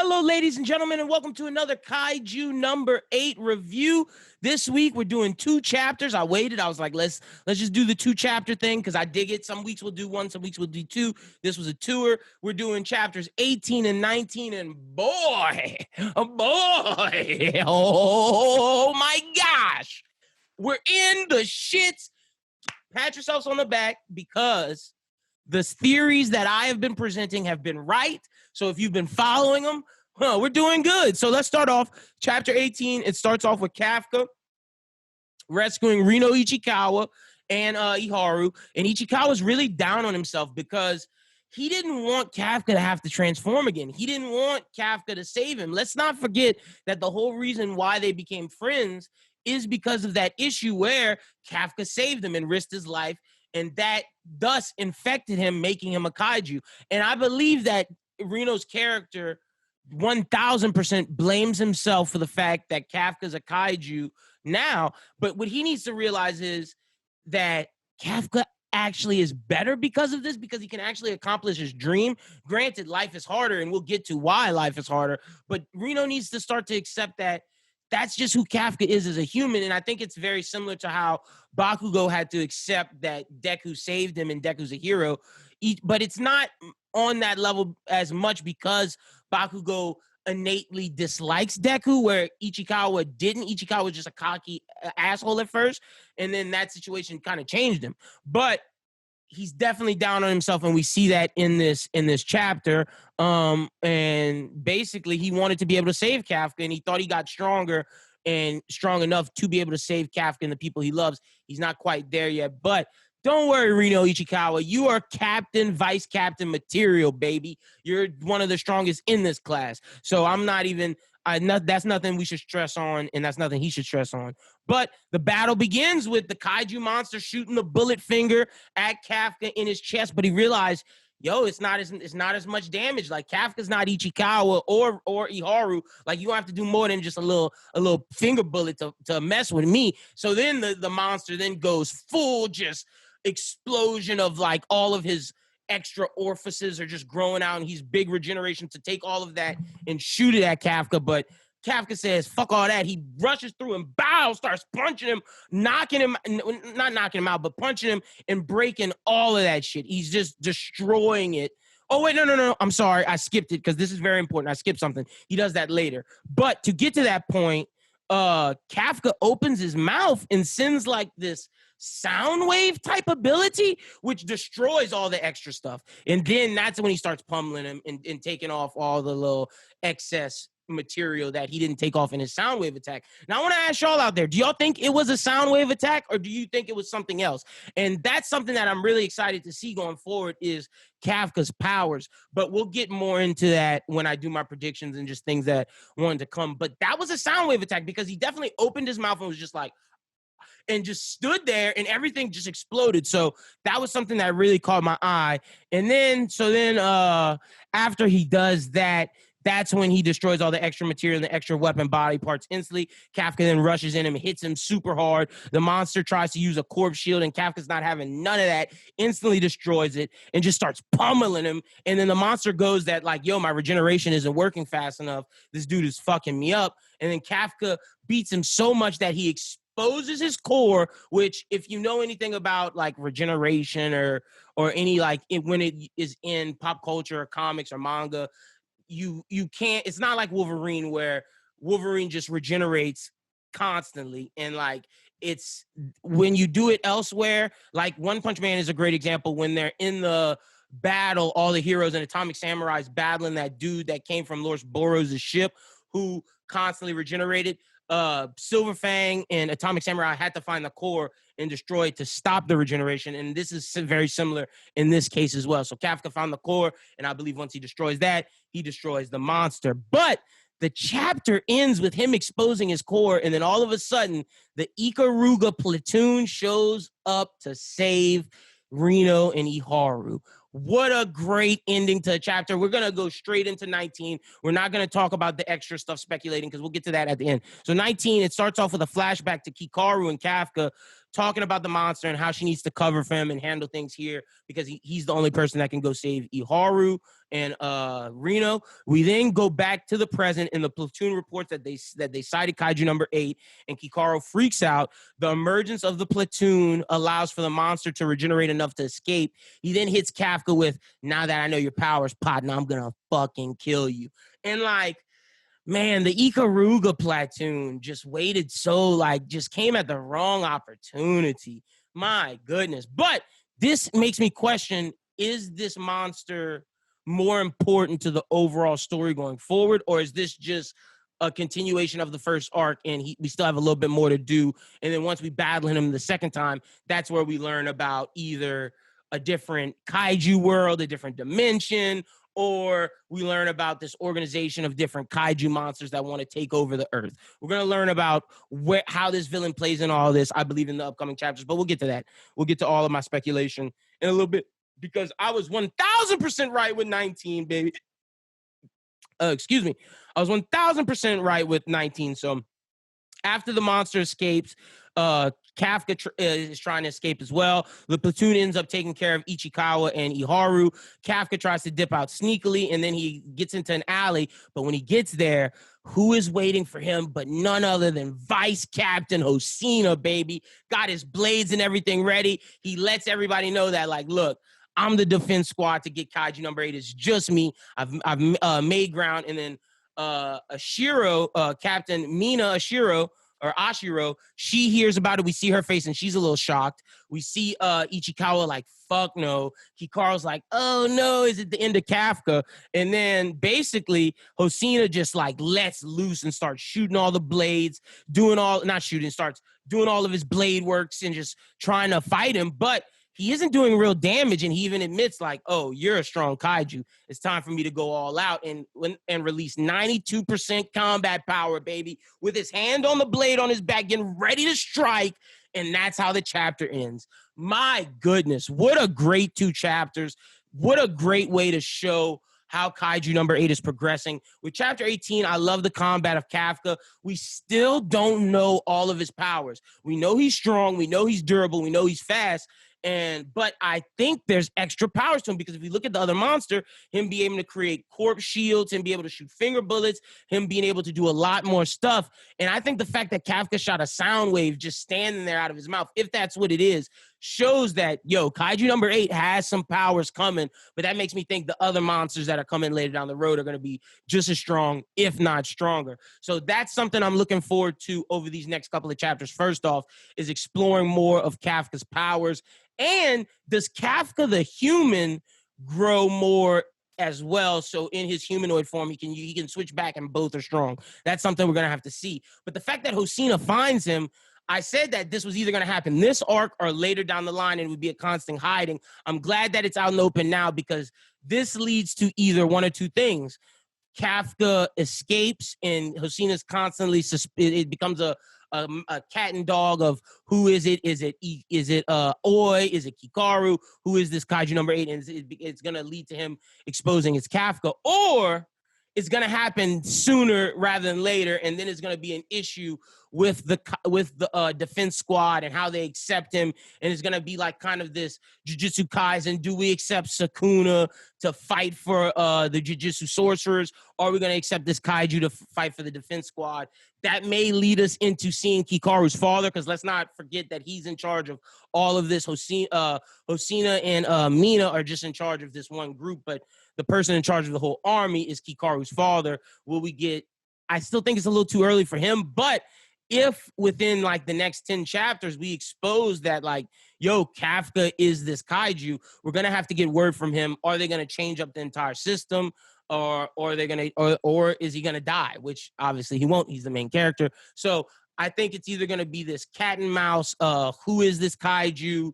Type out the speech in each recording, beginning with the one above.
Hello, ladies and gentlemen, and welcome to another Kaiju number 8 review. This week, we're doing 2 chapters. I waited. I was like, let's just do the 2-chapter thing because I dig it. Some weeks we'll do 1, some weeks we'll do 2. This was a tour. We're doing chapters 18 and 19, and boy, oh my gosh, we're in the shits. Pat yourselves on the back because the theories that I have been presenting have been right. So if you've been following them, we're doing good. So let's start off. Chapter 18, it starts off with Kafka rescuing Rino Ichikawa and Iharu. And Ichikawa's really down on himself because he didn't want Kafka to have to transform again. He didn't want Kafka to save him. Let's not forget that the whole reason why they became friends is because of that issue where Kafka saved him and risked his life. And that thus infected him, making him a kaiju. And I believe that Reno's character 1000% blames himself for the fact that Kafka's a kaiju now. But what he needs to realize is that Kafka actually is better because of this, because he can actually accomplish his dream. Granted, life is harder, and we'll get to why life is harder. But Reno needs to start to accept that that's just who Kafka is as a human. And I think it's very similar to how Bakugo had to accept that Deku saved him and Deku's a hero. But it's not on that level as much because Bakugo innately dislikes Deku, where Ichikawa didn't. Ichikawa was just a cocky asshole at first, and then that situation kind of changed him. But he's definitely down on himself, and we see that in this chapter. And basically, he wanted to be able to save Kafka, and he thought he got stronger and strong enough to be able to save Kafka and the people he loves. He's not quite there yet, but don't worry, Rino Ichikawa. You are captain, vice captain material, baby. You're one of the strongest in this class. So I'm not even. That's nothing we should stress on, and that's nothing he should stress on. But the battle begins with the kaiju monster shooting the bullet finger at Kafka in his chest. But he realized, it's not as much damage. Like, Kafka's not Ichikawa or Iharu. Like, you don't have to do more than just a little finger bullet to mess with me. So then the monster then goes full just explosion of like all of his extra orifices are just growing out, and he's big regeneration to take all of that and shoot it at Kafka. But Kafka says, fuck all that. He rushes through and starts punching him, not knocking him out, but punching him and breaking all of that shit. He's just destroying it. Oh, wait, no. I'm sorry. I skipped it because this is very important. I skipped something. He does that later. But to get to that point, Kafka opens his mouth and sends like this sound wave type ability, which destroys all the extra stuff. And then that's when he starts pummeling him and taking off all the little excess material that he didn't take off in his sound wave attack. Now, I want to ask y'all out there, do y'all think it was a sound wave attack, or do you think it was something else? And that's something that I'm really excited to see going forward is Kafka's powers. But we'll get more into that when I do my predictions and just things that wanted to come. But that was a sound wave attack because he definitely opened his mouth and was just like, and just stood there, and everything just exploded. So that was something that really caught my eye. And then after he does that, that's when he destroys all the extra material and the extra weapon body parts instantly. Kafka then rushes in him and hits him super hard. The monster tries to use a corpse shield, and Kafka's not having none of that. Instantly destroys it and just starts pummeling him. And then the monster goes that like, my regeneration isn't working fast enough. This dude is fucking me up. And then Kafka beats him so much that he exposes his core, which if you know anything about like regeneration or any like when it is in pop culture or comics or manga, you can't, it's not like Wolverine where Wolverine just regenerates constantly. And like, it's when you do it elsewhere, like One Punch Man is a great example. When they're in the battle, all the heroes and Atomic Samurais battling that dude that came from Lord Boros' ship who constantly regenerated. Silver Fang and Atomic Samurai had to find the core and destroy it to stop the regeneration. And this is very similar in this case as well. So Kafka found the core, and I believe once he destroys that, he destroys the monster. But the chapter ends with him exposing his core, and then all of a sudden, the Ikaruga platoon shows up to save Reno and Iharu. What a great ending to a chapter. We're going to go straight into 19. We're not going to talk about the extra stuff speculating because we'll get to that at the end. So 19, it starts off with a flashback to Kikaru and Kafka talking about the monster and how she needs to cover for him and handle things here because he's the only person that can go save Iharu and Reno. We then go back to the present, and the platoon reports that they sighted Kaiju number 8, and Kikaro freaks out. The emergence of the platoon allows for the monster to regenerate enough to escape. He then hits Kafka with, "Now that I know your powers, partner, I'm gonna fucking kill you." And like, man, the Ikaruga platoon just waited just came at the wrong opportunity. My goodness. But this makes me question, is this monster more important to the overall story going forward, or is this just a continuation of the first arc and we still have a little bit more to do? And then once we battle him the second time, that's where we learn about either a different kaiju world, a different dimension, or we learn about this organization of different kaiju monsters that want to take over the earth. We're going to learn about how this villain plays in all this, I believe, in the upcoming chapters, but we'll get to that. We'll get to all of my speculation in a little bit because I was 1,000% right with 19, baby. Excuse me. I was 1,000% right with 19. So after the monster escapes, Kafka is trying to escape as well. The platoon ends up taking care of Ichikawa and Iharu. Kafka tries to dip out sneakily, and then he gets into an alley. But when he gets there, who is waiting for him but none other than Vice Captain Hosina, baby. Got his blades and everything ready. He lets everybody know that, like, look, I'm the defense squad to get Kaiju number 8. It's just me. I've made ground. And then Ashiro, Captain Mina Ashiro, she hears about it. We see her face and she's a little shocked. We see Ichikawa like, fuck no. Hikaru's like, oh no, is it the end of Kafka? And then basically Hosina just like lets loose and starts shooting all the blades, starts doing all of his blade works and just trying to fight him. But he isn't doing real damage, and he even admits, like, oh, you're a strong kaiju. It's time for me to go all out and release 92% combat power, baby, with his hand on the blade on his back, getting ready to strike, and that's how the chapter ends. My goodness, what a great 2 chapters. What a great way to show how Kaiju number 8 is progressing. With chapter 18, I love the combat of Kafka. We still don't know all of his powers. We know he's strong. We know he's durable. We know he's fast. But I think there's extra powers to him because if you look at the other monster, him being able to create corpse shields, him being able to shoot finger bullets, him being able to do a lot more stuff. And I think the fact that Kafka shot a sound wave just standing there out of his mouth, if that's what it is, shows that, Kaiju number 8 has some powers coming, but that makes me think the other monsters that are coming later down the road are going to be just as strong, if not stronger. So that's something I'm looking forward to over these next couple of chapters. First off, is exploring more of Kafka's powers. And does Kafka the human grow more as well? So in his humanoid form, he can switch back and both are strong. That's something we're going to have to see. But the fact that Hosina finds him, I said that this was either going to happen this arc or later down the line, and it would be a constant hiding. I'm glad that it's out in the open now because this leads to either one or two things. Kafka escapes and Hosina's constantly, it becomes a cat and dog of who is it? Is it Oi? Is it Kikaru? Who is this Kaiju number 8? And it's going to lead to him exposing his Kafka, or it's going to happen sooner rather than later, and then it's going to be an issue with the defense squad and how they accept him, and it's going to be like kind of this Jujutsu Kaisen. Do we accept Sukuna to fight for the Jujutsu sorcerers, or are we going to accept this Kaiju to fight for the defense squad? That may lead us into seeing Kikaru's father, because let's not forget that he's in charge of all of this. Hosina and Mina are just in charge of this one group, but the person in charge of the whole army is Kikaru's father. Will we get... I still think it's a little too early for him, but if within like the next 10 chapters we expose that like, Kafka is this kaiju, we're going to have to get word from him. Are they going to change up the entire system? Or are they going to, or is he going to die? Which obviously he won't. He's the main character. So I think it's either going to be this cat and mouse. Who is this kaiju?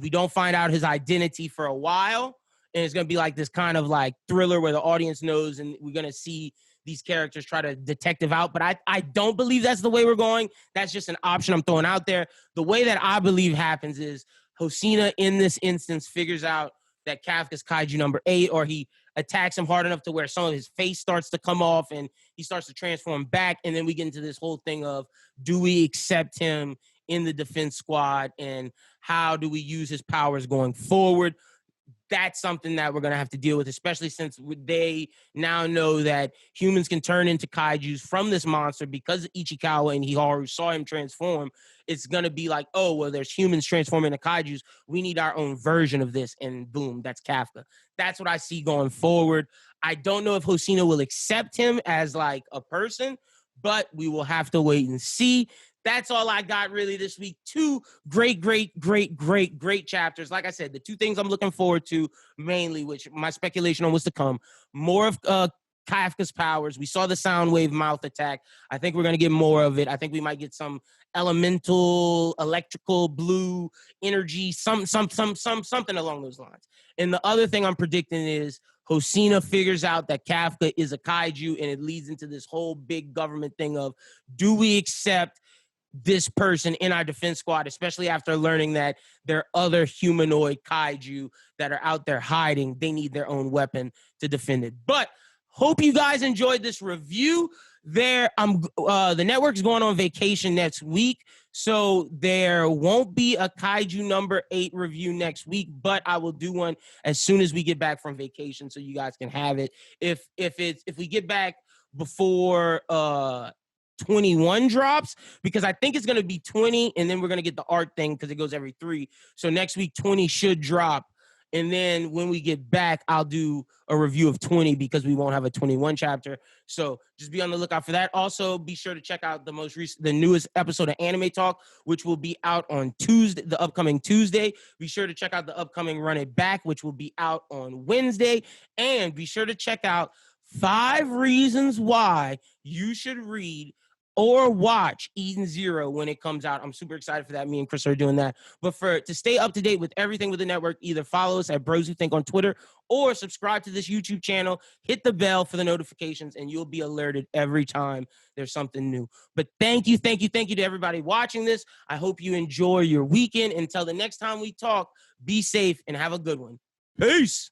We don't find out his identity for a while. And it's going to be like this kind of like thriller where the audience knows, and we're going to see these characters try to detective out. But I don't believe that's the way we're going. That's just an option I'm throwing out there. The way that I believe happens is Hosina in this instance figures out that Kafka's Kaiju number 8, or he attacks him hard enough to where some of his face starts to come off and he starts to transform back. And then we get into this whole thing of, do we accept him in the defense squad, and how do we use his powers going forward. That's something that we're going to have to deal with, especially since they now know that humans can turn into kaijus from this monster because Ichikawa and Hiharu saw him transform. It's going to be like, oh, well, there's humans transforming into kaijus. We need our own version of this. And boom, that's Kafka. That's what I see going forward. I don't know if Hosina will accept him as like a person, but we will have to wait and see. That's all I got really this week. Two great chapters. Like I said, the two things I'm looking forward to mainly, which my speculation on was to come, more of Kafka's powers. We saw the sound wave mouth attack. I think we're going to get more of it. I think we might get some elemental, electrical, blue energy, something along those lines. And the other thing I'm predicting is Hosina figures out that Kafka is a kaiju, and it leads into this whole big government thing of, do we accept this person in our defense squad, especially after learning that there are other humanoid kaiju that are out there hiding. They need their own weapon to defend it. But hope you guys enjoyed this review. The network's going on vacation next week, so there won't be a Kaiju number 8 review next week, but I will do one as soon as we get back from vacation, so you guys can have it. If we get back before 21 drops, because I think it's going to be 20, and then we're going to get the art thing because it goes every 3. So next week 20 should drop, and then when we get back, I'll do a review of 20 because we won't have a 21 chapter. So just be on the lookout for that. Also, be sure to check out the newest episode of Anime Talk, which will be out on Tuesday, the upcoming Tuesday. Be sure to check out the upcoming Run It Back, which will be out on Wednesday, and be sure to check out 5 reasons why you should read or watch Eden Zero when it comes out. I'm super excited for that. Me and Chris are doing that. But to stay up to date with everything with the network, either follow us at Bros Who Think on Twitter or subscribe to this YouTube channel. Hit the bell for the notifications, and you'll be alerted every time there's something new. But thank you to everybody watching this. I hope you enjoy your weekend. Until the next time we talk, be safe and have a good one. Peace.